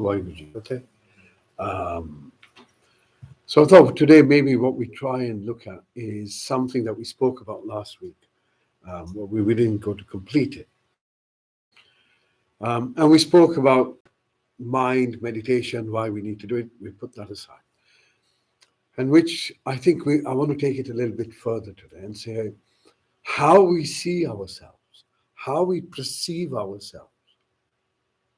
Waheguru. Okay. Um, so I thought today maybe what we try and look at is something that we spoke about last week. Well, we didn't go to complete it. And we spoke about mind, meditation, why we need to do it. We put that aside. And which I think I want to take it a little bit further today and say how we see ourselves, how we perceive ourselves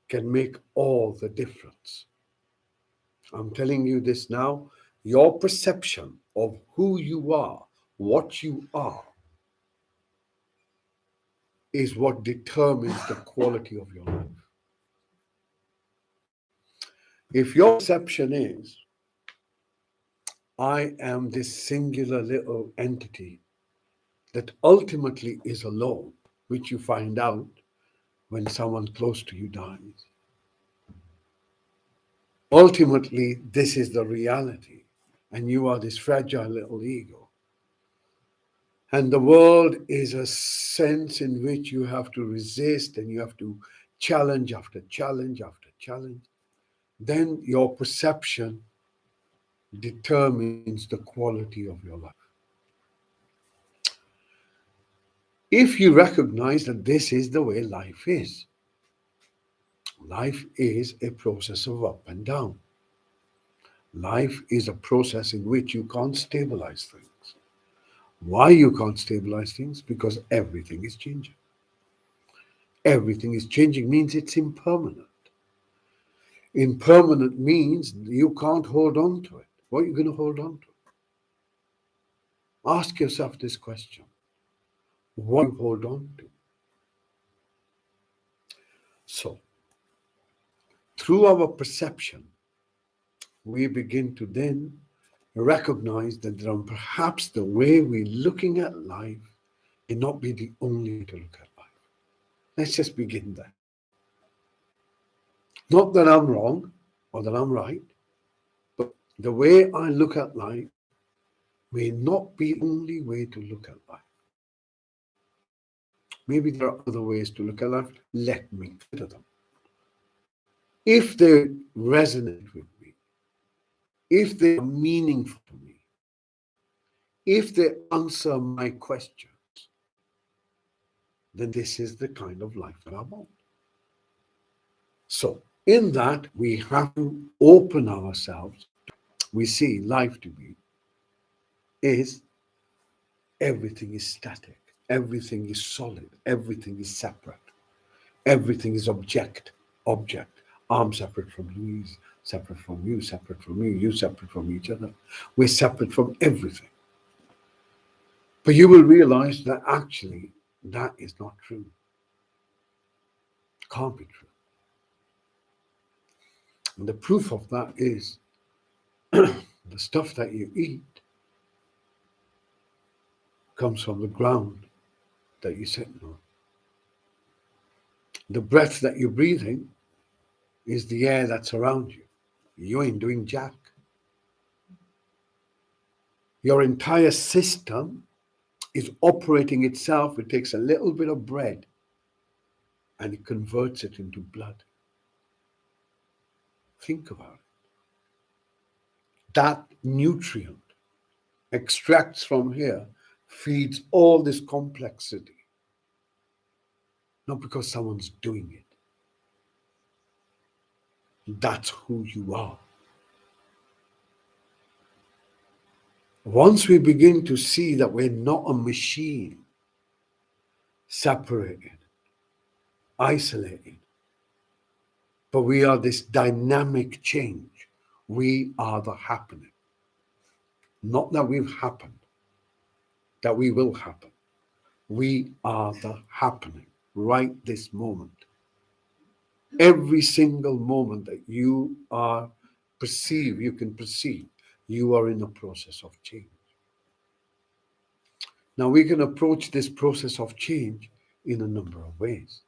can make all the difference. I'm telling you this now. Your perception of who you are, what you are, is what determines the quality of your life. If your perception is, I am this singular little entity that ultimately is alone, which you find out when someone close to you dies. Ultimately, this is the reality, and you are this fragile little ego. And the world is a sense in which you have to resist and you have to challenge after challenge after challenge. Then your perception determines the quality of your life. If you recognize that this is the way life is a process of up and down. Life is a process in which you can't stabilize things. Why you can't stabilize things? Because everything is changing. Everything is changing means it's impermanent. Impermanent means you can't hold on to it. What are you going to hold on to? Ask yourself this question. What do you hold on to? So, through our perception, we begin to then recognize that perhaps the way we're looking at life may not be the only way to look at life. Let's just begin there. Not that I'm wrong or that I'm right, but the way I look at life may not be the only way to look at life. Maybe there are other ways to look at life. Let me consider them. If they resonate with me, if they are meaningful to me, if they answer my questions, then this is the kind of life that I want. So, in that, we have to open ourselves. We see life to be is everything is static, everything is solid, everything is separate, everything is object. I'm separate from you, separate from you, separate from you separate from each other. We're separate from everything. But you will realize that actually that is not true. Can't be true. And the proof of that is the stuff that you eat comes from the ground that you're sitting on. The breath that you're breathing is the air that's around you. You ain't doing jack. Your entire system is operating itself. It takes a little bit of bread and it converts it into blood. Think about it. That nutrient extracts from here, feeds all this complexity. Not because someone's doing it. That's who you are. Once we begin to see that we're not a machine, separated, isolated, but we are this dynamic change. We are the happening. Not that we've happened, that we will happen. We are the happening right this moment. Every single moment that you can perceive, you are in a process of change. Now we can approach this process of change in a number of ways.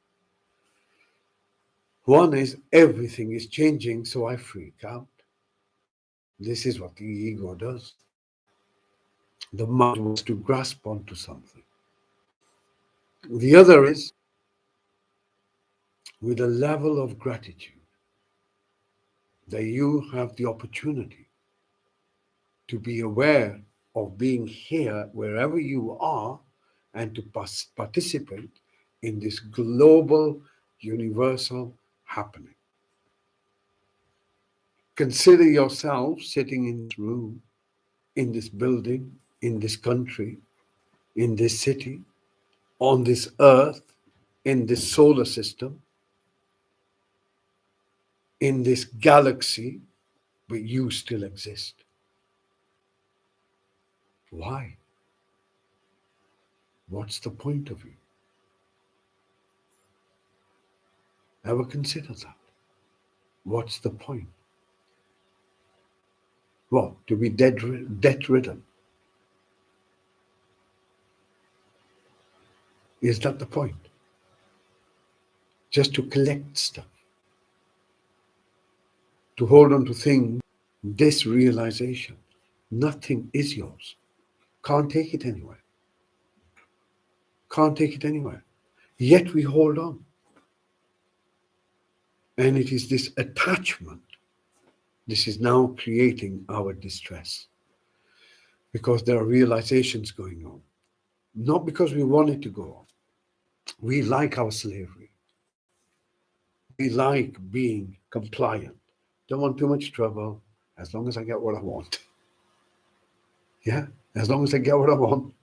One is everything is changing, so I freak out. This is what the ego does. The mind wants to grasp onto something. The other is with a level of gratitude. that you have the opportunity to be aware of being here wherever you are and to participate in this global, universal happening. Consider yourself sitting in this room, in this building, in this country, in this city, on this earth, in this solar system, in this galaxy, but you still exist. Why? What's the point of you? Ever consider that? What's the point? Well, to be debt ridden. Is that the point? Just to collect stuff, to hold on to things, this realization. Nothing is yours. Can't take it anywhere. Can't take it anywhere. Yet we hold on. And it is this attachment. This is now creating our distress. Because there are realizations going on. Not because we want it to go on. We like our slavery. We like being compliant. Don't want too much trouble as long as I get what I want. Yeah, as long as I get what I want.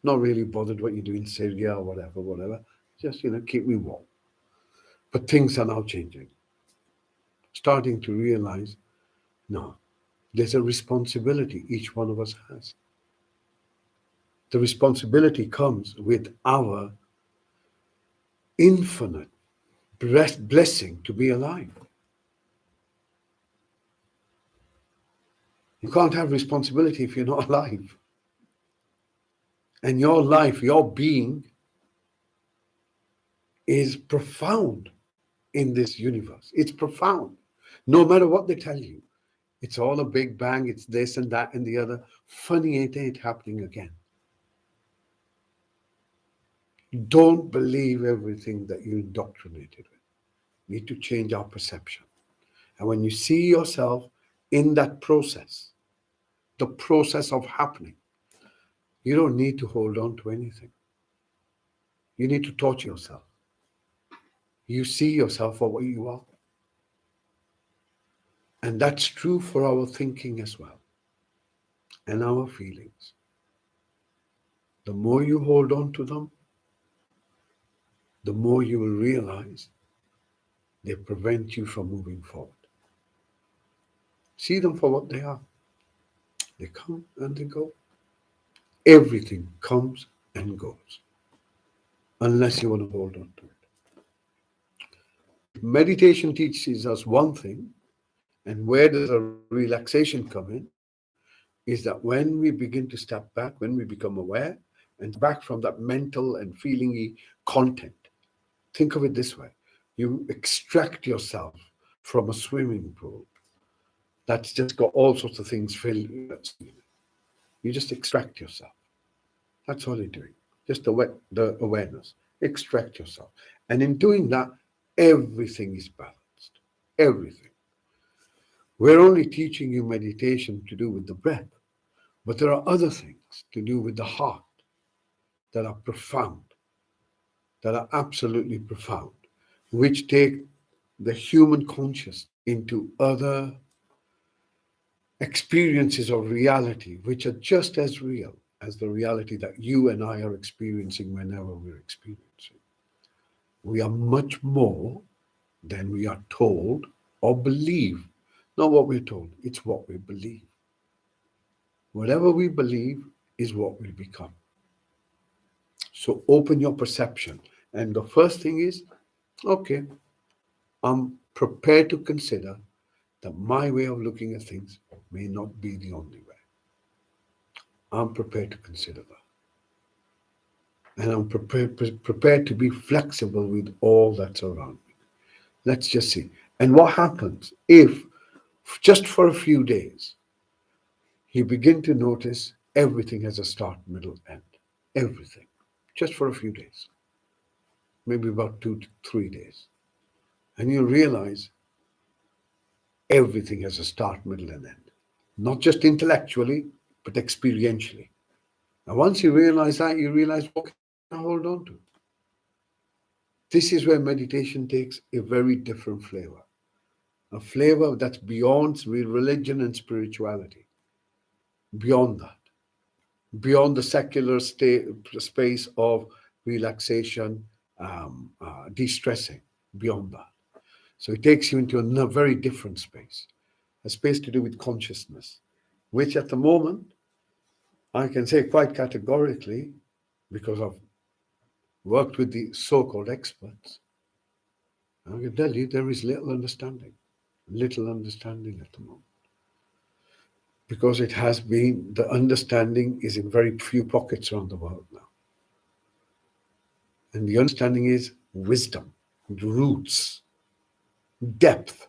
Not really bothered what you do in Syria or whatever. Just, keep me warm. But things are now changing. Starting to realize, no, there's a responsibility each one of us has. The responsibility comes with our infinite blessing to be alive. You can't have responsibility if you're not alive. And your life, your being, is profound in this universe. It's profound. No matter what they tell you, it's all a big bang, it's this and that and the other. Funny it ain't happening again. Don't believe everything that you're indoctrinated with. You need to change our perception. And when you see yourself in that process, the process of happening, you don't need to hold on to anything. You need to torture yourself. You see yourself for what you are. And that's true for our thinking as well and our feelings. The more you hold on to them, the more you will realize they prevent you from moving forward. See them for what they are. They come and they go. Everything comes and goes, unless you want to hold on to it. Meditation teaches us one thing, and where does a relaxation come in, is that when we begin to step back, when we become aware, and back from that mental and feelingy content. Think of it this way. You extract yourself from a swimming pool that's just got all sorts of things filled. You just extract yourself. That's all you're doing. Just the awareness. Extract yourself. And in doing that, everything is balanced. Everything. We're only teaching you meditation to do with the breath, but there are other things to do with the heart that are profound, that are absolutely profound, which take the human conscious into other experiences of reality, which are just as real as the reality that you and I are experiencing whenever we're experiencing. We are much more than we are told or believe. Not what we're told, it's what we believe. Whatever we believe is what we become. So open your perception. And the first thing is, okay, I'm prepared to consider that my way of looking at things may not be the only way. I'm prepared to consider that. And I'm prepared to be flexible with all that's around me. Let's just see. And what happens if, just for a few days, you begin to notice everything has a start, middle, end. Everything. Just for a few days. Maybe about 2 to 3 days. And you realize Everything has a start, middle, and end. Not just intellectually, but experientially. And once you realize that, you realize what can I hold on to? This is where meditation takes a very different flavor. A flavor that's beyond religion and spirituality, beyond that, beyond the secular space of relaxation, de stressing, beyond that. So it takes you into a very different space, a space to do with consciousness, which at the moment, I can say quite categorically, because I've worked with the so called experts, I can tell you there is little understanding at the moment. Because it has been, the understanding is in very few pockets around the world now. And the understanding is wisdom, roots, depth,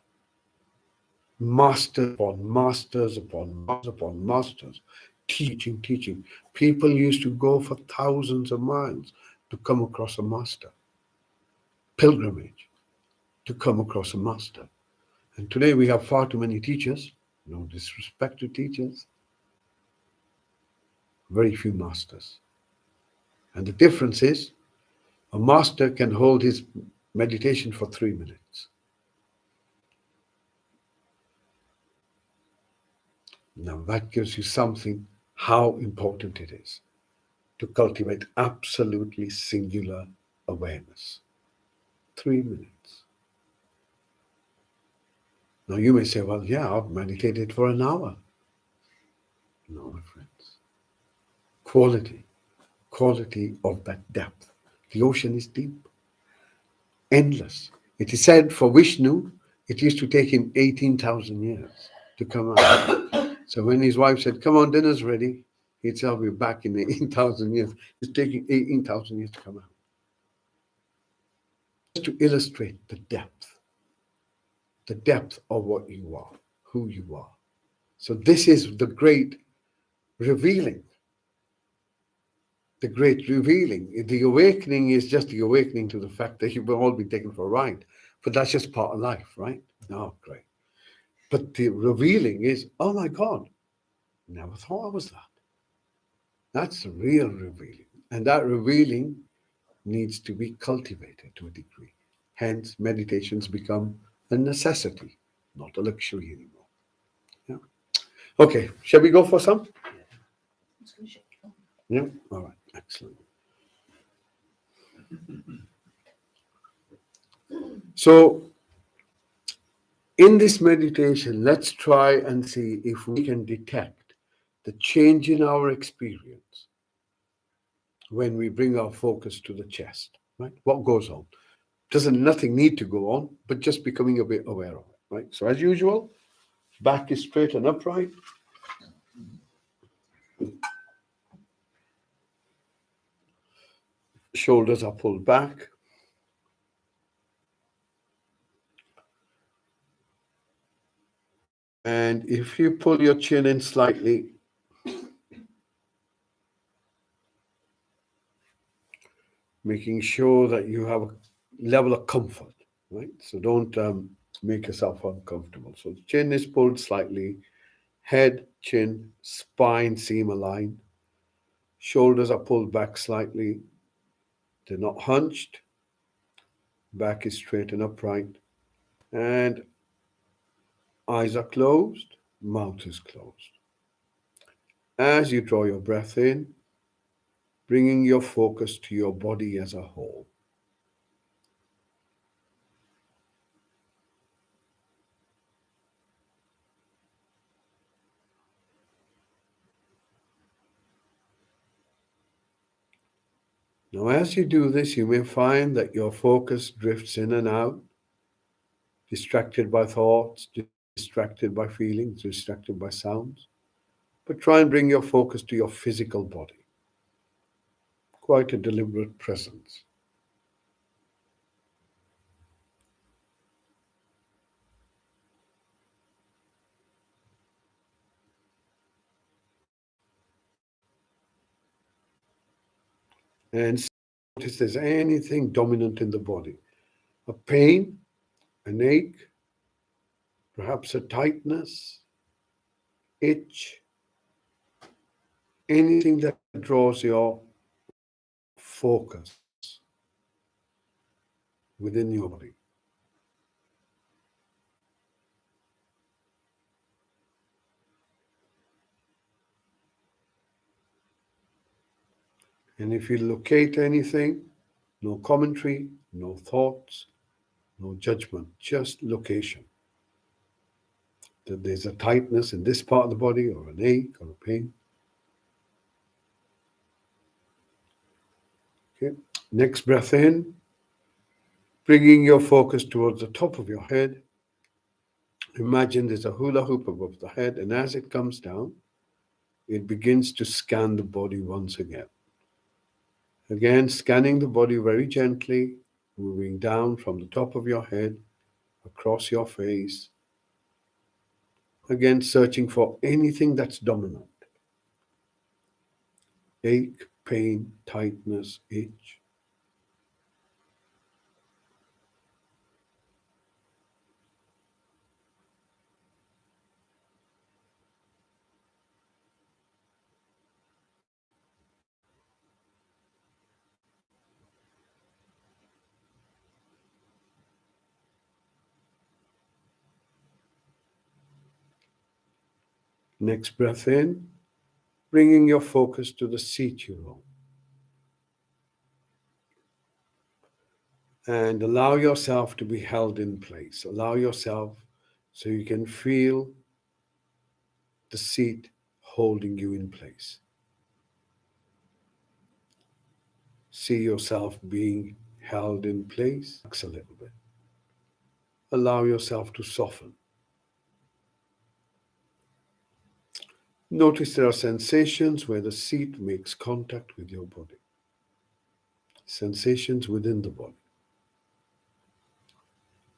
masters upon masters upon masters upon masters, teaching, teaching. People used to go for thousands of miles to come across a master, pilgrimage to come across a master. And today we have far too many teachers, no disrespect to teachers, very few masters. And the difference is a master can hold his meditation for 3 minutes. Now that gives you something how important it is to cultivate absolutely singular awareness. 3 minutes. Now you may say, well, yeah, I've meditated for an hour. No, my friends. Quality of that depth. The ocean is deep, endless. It is said for Vishnu, it used to take him 18,000 years to come out. So when his wife said, come on, dinner's ready, he'd say, I'll be back in 18,000 years. It's taking 18,000 years to come out. Just to illustrate the depth of what you are, who you are. So this is the great revealing. The great revealing. The awakening is just the awakening to the fact that you will all be taken for a ride. But that's just part of life, right? Oh, great. But the revealing is, oh my God, never thought I was that. That's the real revealing. And that revealing needs to be cultivated to a degree. Hence, meditations become a necessity, not a luxury anymore. Yeah. Okay, shall we go for some? Yeah. All right. Excellent. So, in this meditation, let's try and see if we can detect the change in our experience when we bring our focus to the chest. Right? What goes on? Doesn't nothing need to go on, but just becoming a bit aware of it. Right. So, as usual, back is straight and upright. Shoulders are pulled back. And if you pull your chin in slightly, making sure that you have a level of comfort, right? So don't make yourself uncomfortable. So the chin is pulled slightly, head, chin, spine seam aligned, shoulders are pulled back slightly, they're not hunched, back is straight and upright, and eyes are closed, mouth is closed. As you draw your breath in, bringing your focus to your body as a whole. Now, as you do this, you may find that your focus drifts in and out, distracted by thoughts, distracted by feelings, distracted by sounds. But try and bring your focus to your physical body. Quite a deliberate presence. And notice there's anything dominant in the body. A pain, an ache, perhaps a tightness, itch, anything that draws your focus within your body. And if you locate anything, no commentary, no thoughts, no judgment, just location. That there's a tightness in this part of the body, or an ache, or a pain. Okay. Next breath in, bringing your focus towards the top of your head. Imagine there's a hula hoop above the head, and as it comes down, it begins to scan the body once again. Again, scanning the body very gently, moving down from the top of your head, across your face. Again, searching for anything that's dominant. Ache, pain, tightness, itch. Next breath in, bringing your focus to the seat you're on. And allow yourself to be held in place. Allow yourself so you can feel the seat holding you in place. See yourself being held in place. Relax a little bit. Allow yourself to soften. Notice there are sensations where the seat makes contact with your body. Sensations within the body.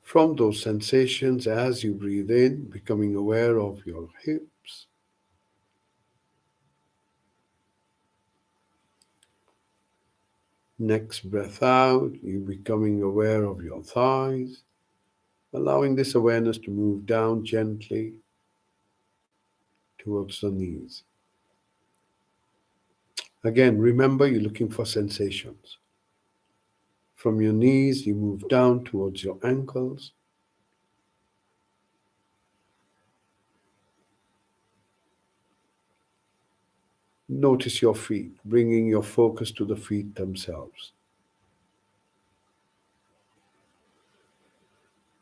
From those sensations, as you breathe in, becoming aware of your hips. Next breath out, you becoming aware of your thighs, allowing this awareness to move down gently towards the knees. Again, remember you're looking for sensations. From your knees, you move down towards your ankles. Notice your feet, bringing your focus to the feet themselves.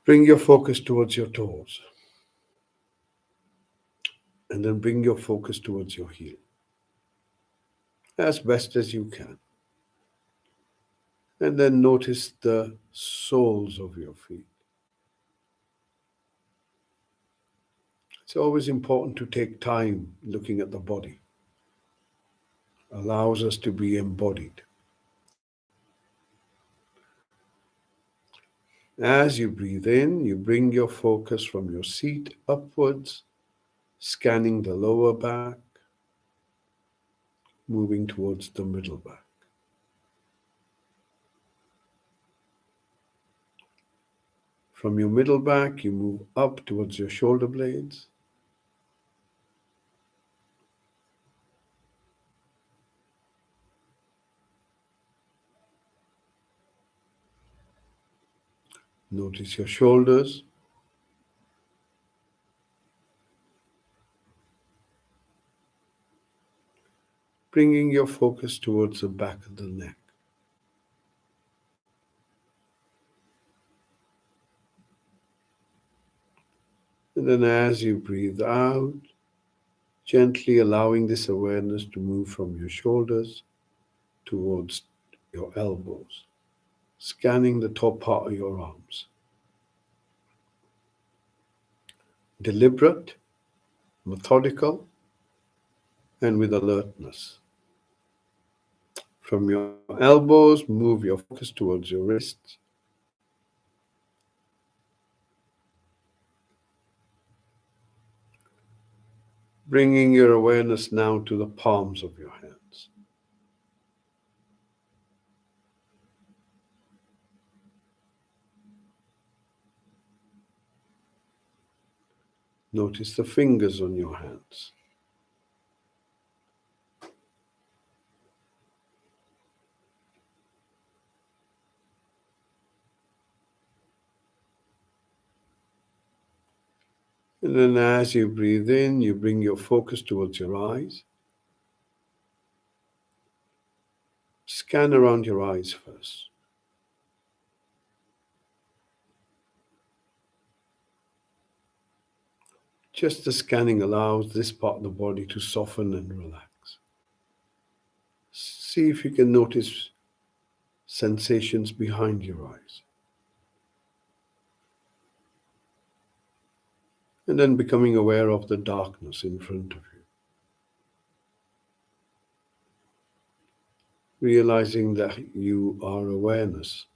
Bring your focus towards your toes. And then bring your focus towards your heel. As best as you can. And then notice the soles of your feet. It's always important to take time looking at the body. Allows us to be embodied. As you breathe in, you bring your focus from your seat upwards, scanning the lower back, moving towards the middle back. From your middle back, you move up towards your shoulder blades. Notice your shoulders. Bringing your focus towards the back of the neck. And then as you breathe out, gently allowing this awareness to move from your shoulders towards your elbows, scanning the top part of your arms. Deliberate, methodical, and with alertness. From your elbows, move your focus towards your wrists. Bringing your awareness now to the palms of your hands. Notice the fingers on your hands. And then as you breathe in, you bring your focus towards your eyes. Scan around your eyes first. Just the scanning allows this part of the body to soften and relax. See if you can notice sensations behind your eyes. And then becoming aware of the darkness in front of you. Realizing that you are awareness,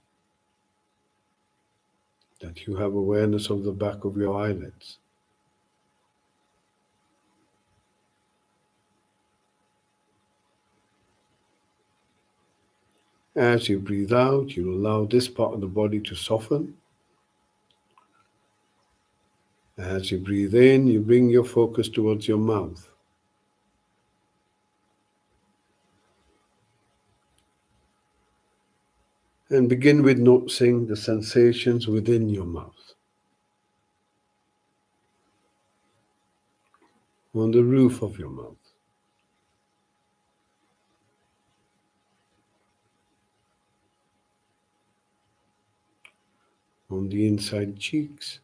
that you have awareness of the back of your eyelids. As you breathe out, you allow this part of the body to soften. As you breathe in, you bring your focus towards your mouth. And begin with noticing the sensations within your mouth. On the roof of your mouth. On the inside cheeks.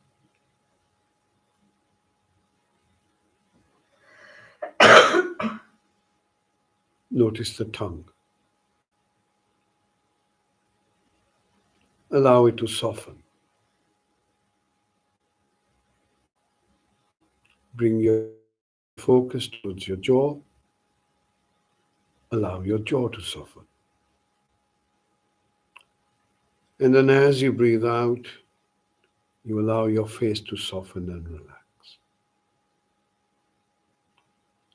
Notice the tongue. Allow it to soften. Bring your focus towards your jaw. Allow your jaw to soften. And then as you breathe out, you allow your face to soften and relax.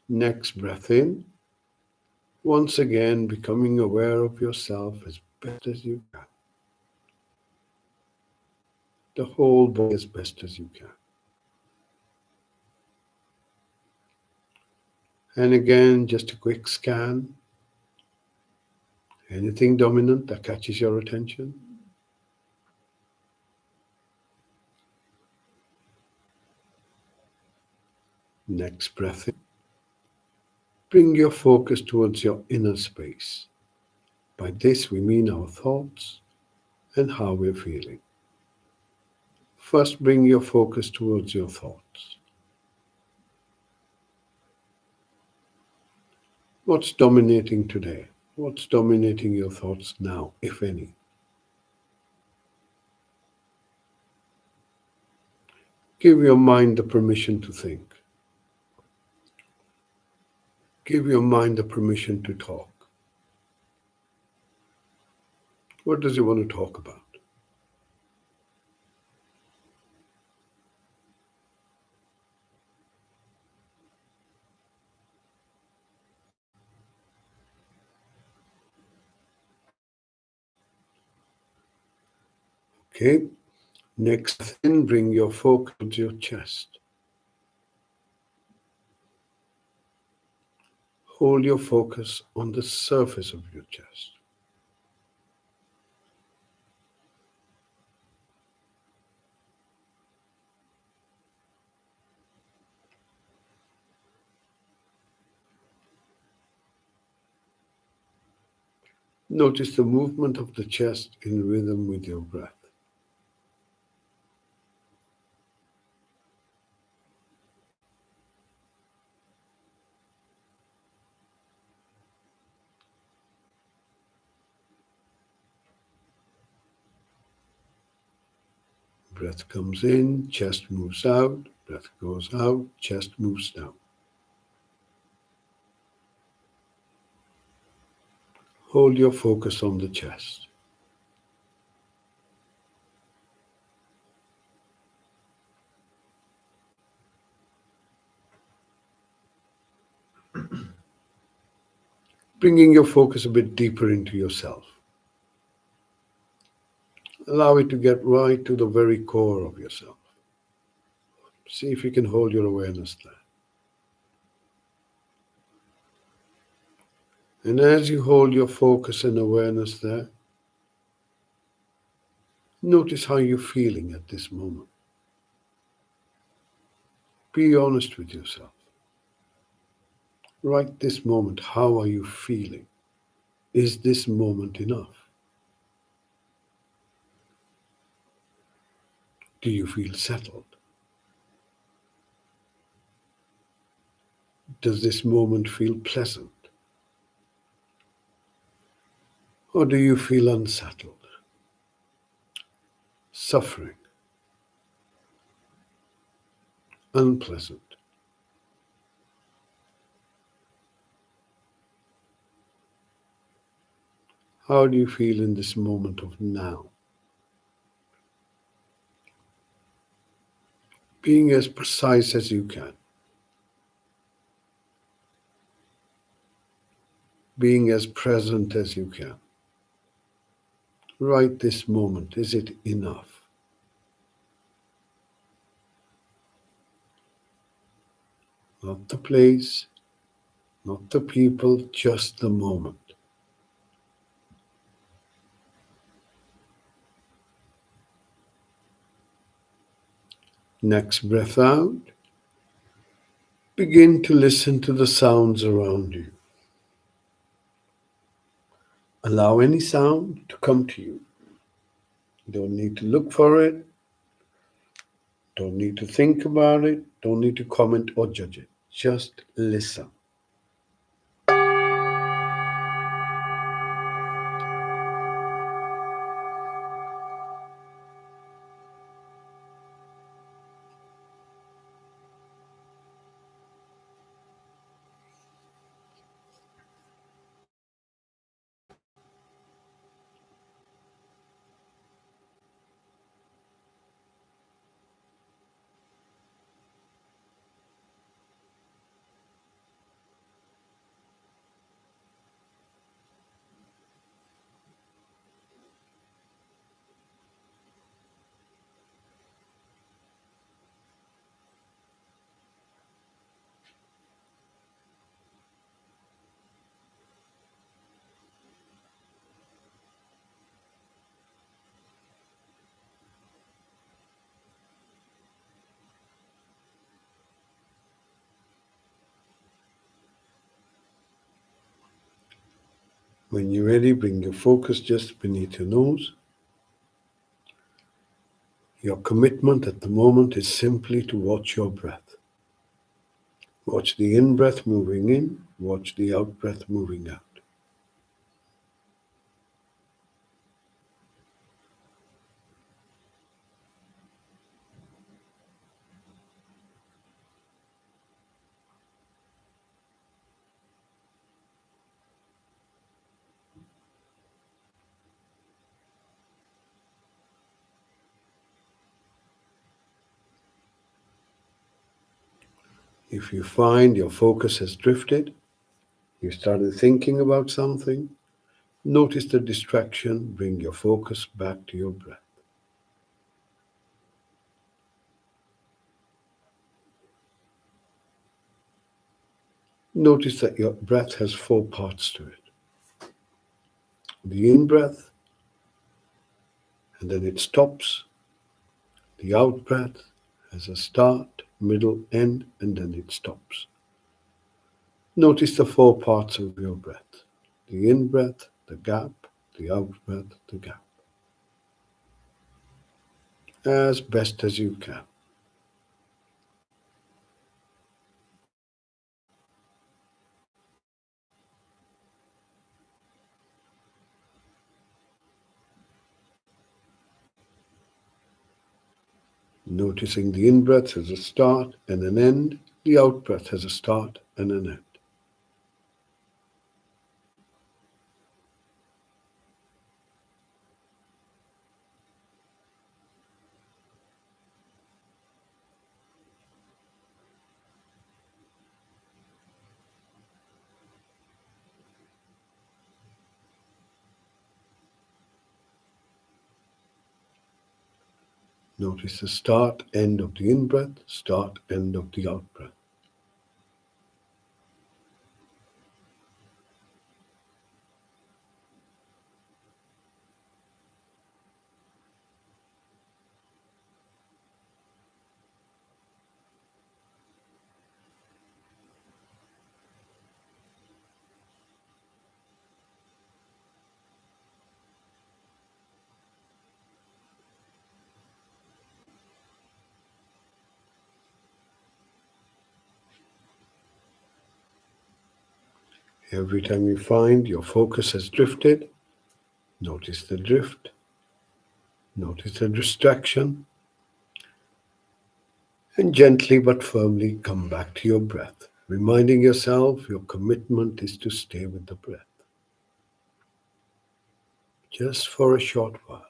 Next breath in. Once again, becoming aware of yourself as best as you can. The whole body as best as you can. And again, just a quick scan. Anything dominant that catches your attention? Next breath in. Bring your focus towards your inner space. By this we mean our thoughts and how we're feeling. First, bring your focus towards your thoughts. What's dominating today? What's dominating your thoughts now, if any? Give your mind the permission to think. Give your mind the permission to talk. What does it want to talk about? Okay. Next, then bring your focus to your chest. Hold your focus on the surface of your chest. Notice the movement of the chest in rhythm with your breath. Breath comes in, chest moves out. Breath goes out, chest moves down. Hold your focus on the chest. Bringing your focus a bit deeper into yourself. Allow it to get right to the very core of yourself. See if you can hold your awareness there. And as you hold your focus and awareness there, notice how you're feeling at this moment. Be honest with yourself. Right this moment, how are you feeling? Is this moment enough? Do you feel settled? Does this moment feel pleasant? Or do you feel unsettled, suffering, unpleasant? How do you feel in this moment of now? Being as precise as you can, being as present as you can. Right this moment, is it enough? Not the place, not the people, just the moment. Next breath out. Begin to listen to the sounds around you. Allow any sound to come to you. You don't need to look for it. Don't need to think about it. Don't need to comment or judge it. Just listen. When you're ready, bring your focus just beneath your nose. Your commitment at the moment is simply to watch your breath. Watch the in-breath moving in, watch the out-breath moving out. If you find your focus has drifted, you started thinking about something, notice the distraction, bring your focus back to your breath. Notice that your breath has four parts to it. The in-breath, and then it stops. The out-breath has a start, middle, end, and then it stops. Notice the four parts of your breath. The in-breath, the gap, the out-breath, the gap. As best as you can. Noticing the in-breath has a start and an end. The out-breath has a start and an end. Notice the start, end of the in breath, start, end of the out breath. Every time you find your focus has drifted, notice the drift, notice the distraction, and gently but firmly come back to your breath, reminding yourself your commitment is to stay with the breath, just for a short while.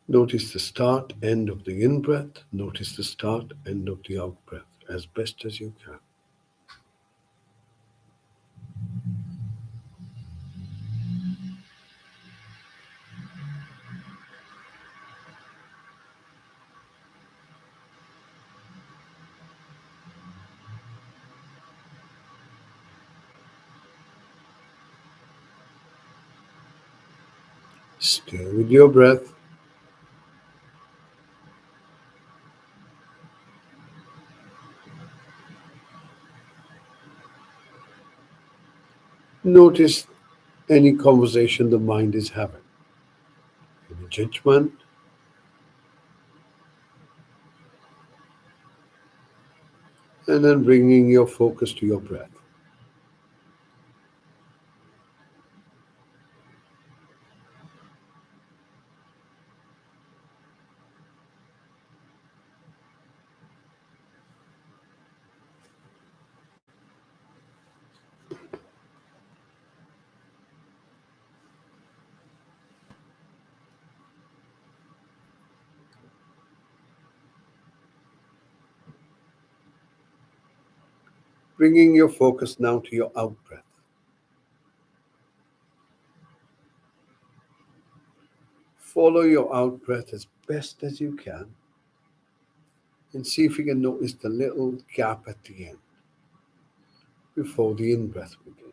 Notice the start, end of the in breath, notice the start, end of the out breath as best as you can. Stay with your breath. Notice any conversation the mind is having, any judgment, and then bringing your focus to your breath. Bringing your focus now to your out breath. Follow your out breath as best as you can and see if you can notice the little gap at the end before the in breath begins.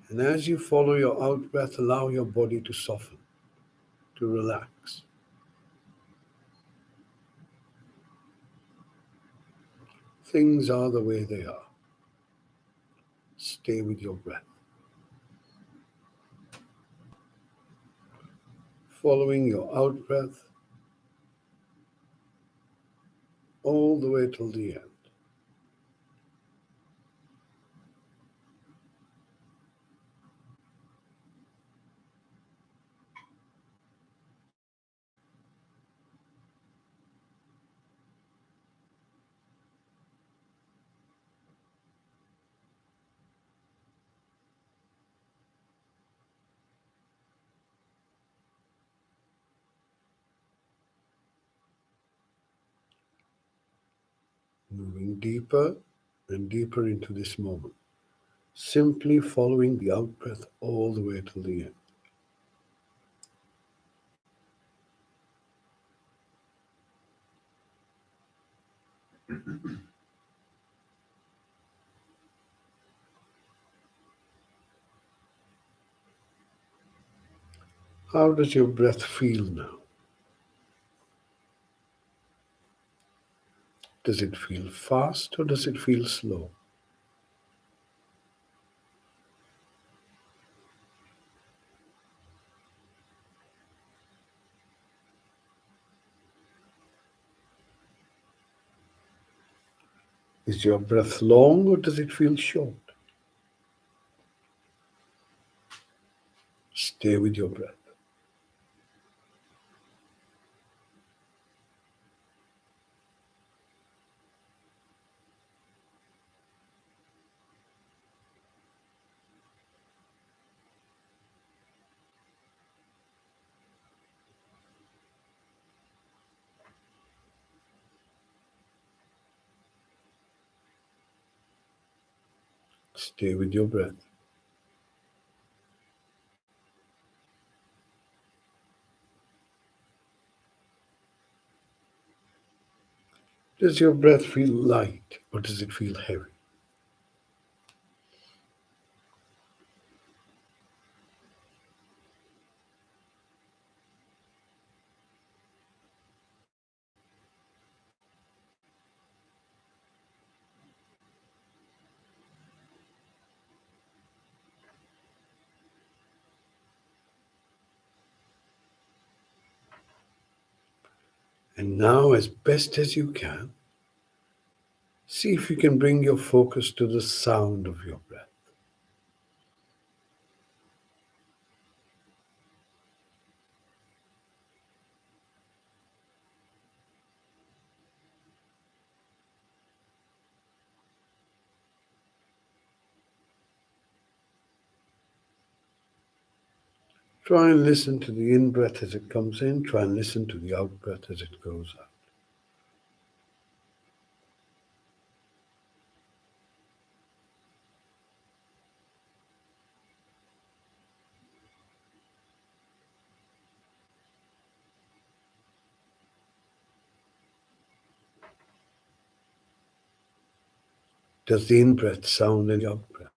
And as you follow your out breath, allow your body to soften, to relax. Things are the way they are. Stay with your breath. Following your out breath all the way till the end. Moving deeper and deeper into this moment. Simply following the out breath all the way till the end. How does your breath feel now? Does it feel fast or does it feel slow? Is your breath long or does it feel short? Stay with your breath. Stay with your breath. Does your breath feel light or does it feel heavy? And now, as best as you can, see if you can bring your focus to the sound of your breath. Try and listen to the in breath as it comes in. Try and listen to the out breath as it goes out. Does the in breath sound in the out breath?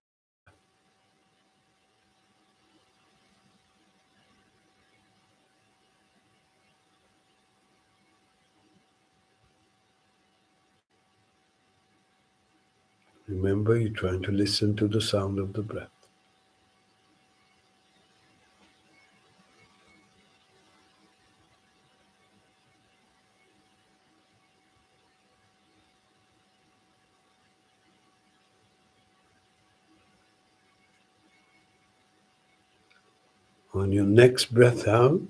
Remember, you're trying to listen to the sound of the breath. On your next breath out,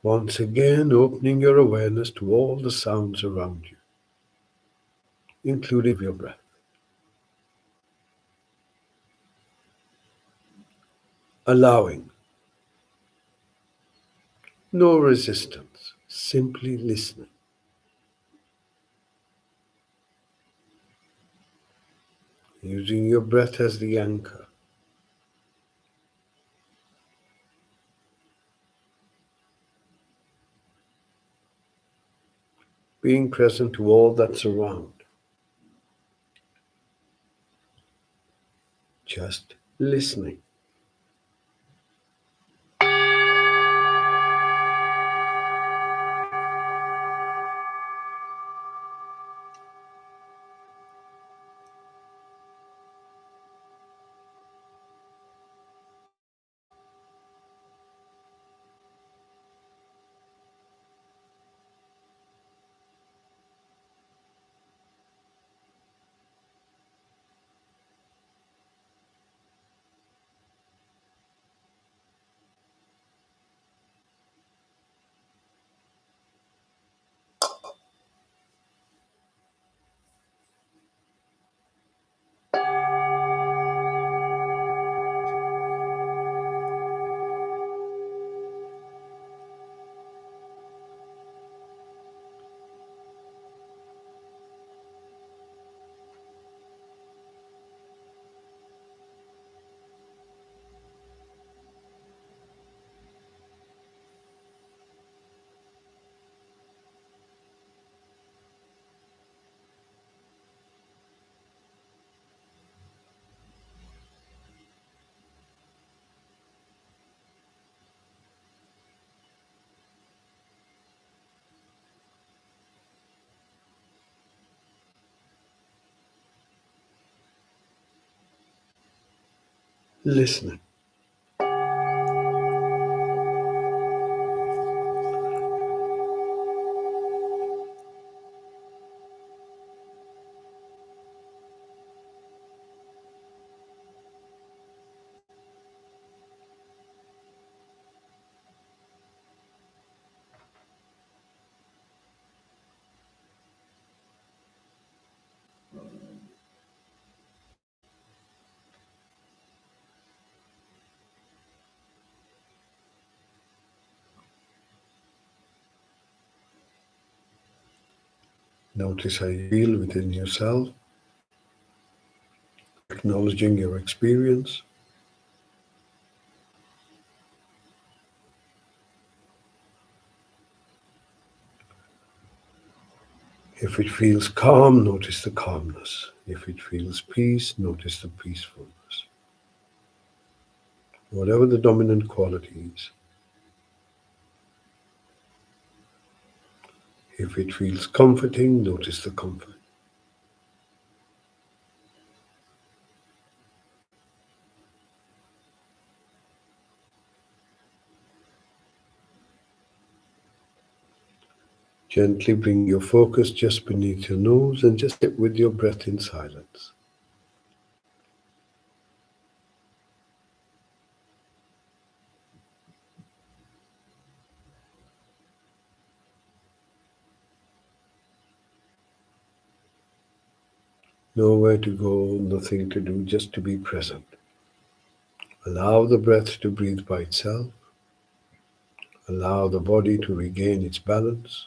once again opening your awareness to all the sounds around you, including your breath. Allowing, no resistance, simply listening. Using your breath as the anchor. Being present to all that's around. Just listening. Listening. Notice how you feel within yourself. acknowledging your experience. If it feels calm, notice the calmness. If it feels peace, notice the peacefulness. Whatever the dominant quality is. If it feels comforting, notice the comfort. Gently bring your focus just beneath your nose and just sit with your breath in silence. Nowhere to go, nothing to do, just to be present. Allow the breath to breathe by itself. Allow the body to regain its balance.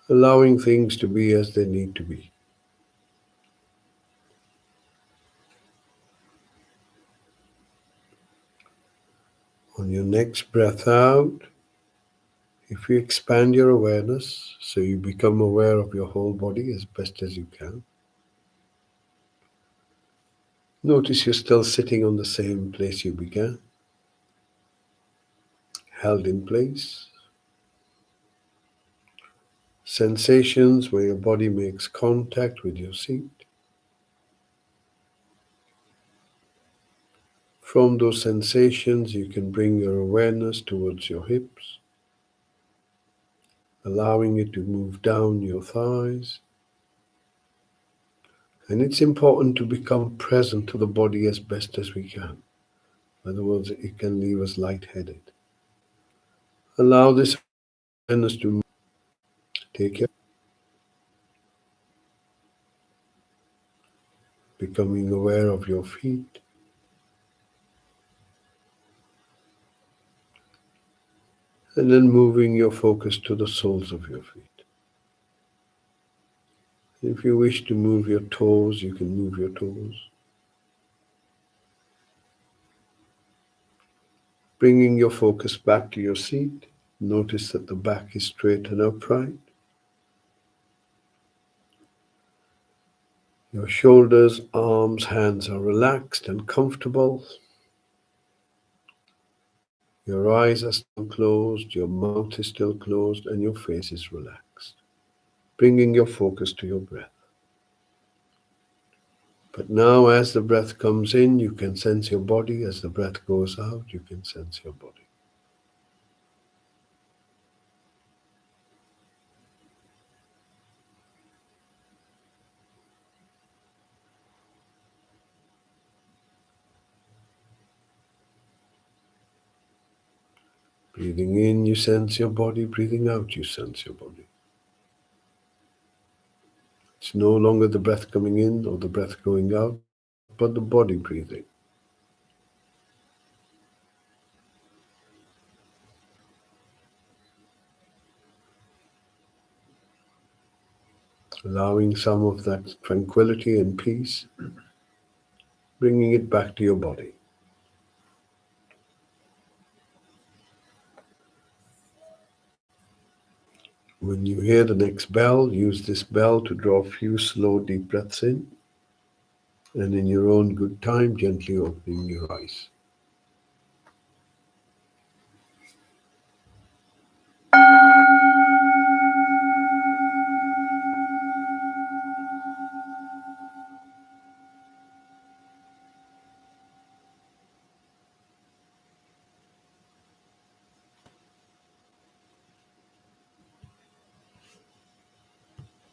Allowing things to be as they need to be. On your next breath out, if you expand your awareness so you become aware of your whole body as best as you can, notice you're still sitting on the same place you began, held in place. Sensations where your body makes contact with your seat. From those sensations, you can bring your awareness towards your hips, allowing it to move down your thighs. And it's important to become present to the body as best as we can. Otherwise, it can leave us lightheaded. Allow this awareness to take care, becoming aware of your feet, and then moving your focus to the soles of your feet. If you wish to move your toes, you can move your toes. Bringing your focus back to your seat, notice that the back is straight and upright. Your shoulders, arms, hands are relaxed and comfortable. Your eyes are still closed, your mouth is still closed, and your face is relaxed. Bringing your focus to your breath. But now, as the breath comes in, you can sense your body. As the breath goes out, you can sense your body. Breathing in, you sense your body. Breathing out, you sense your body. It's no longer the breath coming in or the breath going out, but the body breathing. Allowing some of that tranquility and peace, bringing it back to your body. When you hear the next bell, use this bell to draw a few slow, deep breaths in, and in your own good time, gently opening your eyes.